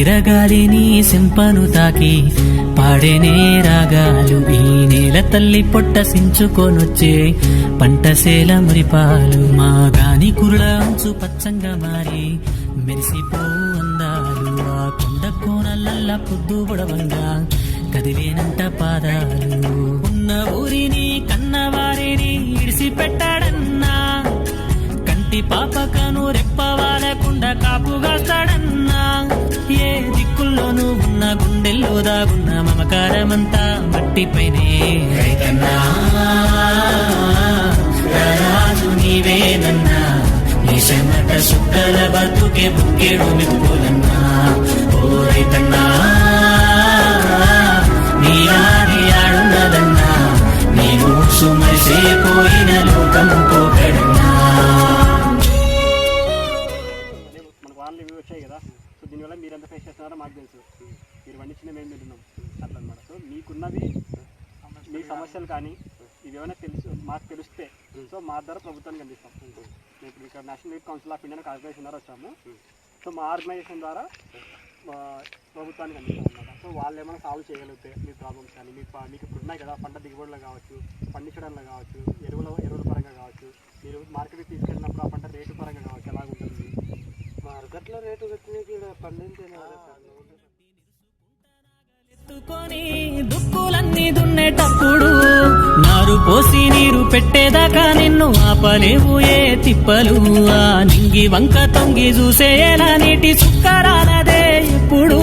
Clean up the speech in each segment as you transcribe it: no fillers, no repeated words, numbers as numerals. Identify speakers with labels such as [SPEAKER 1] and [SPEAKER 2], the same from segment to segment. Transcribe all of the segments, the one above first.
[SPEAKER 1] వీరగాలిని సింపను తాకి పాడేనే రాగాలు ఈ నేల తల్లి పొట్ట సించుకొనొచ్చే పంటసేల మురిపాలు మా గాని కురుల అంచు పచ్చంగా మారి మెరిసిపో అందాలు ఆ కొండ కోనలల్లా పొద్దు పొడవంగా కదిలేనంట పాదాలు ఉన్న ఊరిని కన్నవారిని ఇడిసిపెట్టాడన్నా కంటి పాపకను రెప్పవాలకుండా కాపుగాస్తాడన్నా ఏ దిక్కుల్లోనూ ఉన్న గుండెల్లో దాగున్న మమకారమంతా మట్టిపైనే రైతన్నా రాజు నీవేనన్నా నీ చెమట సుక్కల బతుకే బుక్కేడు మెప్పులన్నా ఓ రైతన్నా నీ ఆడి ఆడున్నదన్నా నీవు సుమరిసేపోయిన లోకం పోకడన్నా.
[SPEAKER 2] మనకు వాళ్ళని ఇవి వచ్చాయి కదా, సో దీనివల్ల మీరు ఎంత ఫేస్ చేస్తున్నారో మాకు తెలుసు, మీరు పండించిన మేము తింటున్నాం అట్లా అనమాట. సో మీకున్నవి మీ సమస్యలు కానీ ఇవి ఏమైనా మాకు తెలిస్తే సో మా ద్వారా ప్రభుత్వానికి అందిస్తాం. మేము ఇక్కడ national youth council of India organization ద్వారా వచ్చాము. సో మా ఆర్గనైజేషన్ ద్వారా ప్రభుత్వానికి అందిస్తాం అన్నమాట. సో వాళ్ళు ఏమైనా సాల్వ్ చేయగలిగితే మీ ప్రాబ్లమ్స్ కానీ మీకు ఇప్పుడు ఉన్నాయి కదా, పంట దిగుబడులు కావచ్చు, పండించడంలో కావచ్చు, ఎరువుల పరంగా కావచ్చు, మీరు మార్కెట్కి తీసుకెళ్ళినప్పుడు ఆ పంట రేటు పరంగా కావచ్చు, ఎలాగుంటుంది
[SPEAKER 3] మార్కెట్లో రేటు పెట్టినకి పండించేనా
[SPEAKER 1] దుక్కులన్నీ దున్నేటప్పుడు నారు పోసి నీరు పెట్టేదాకా నిన్ను ఆపలేవు ఏ తిప్పలు ఆ నింగి వంక తొంగి చూసేలా నీటి సుక్కరాలదే ఇప్పుడు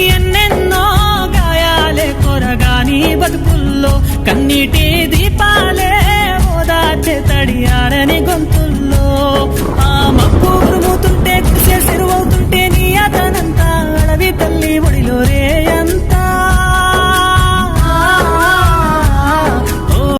[SPEAKER 1] ఎన్నెన్నో గాయాలే కొరగాని బతుకుల్లో కన్నీటి దీపాలే ఓదాచే తడియా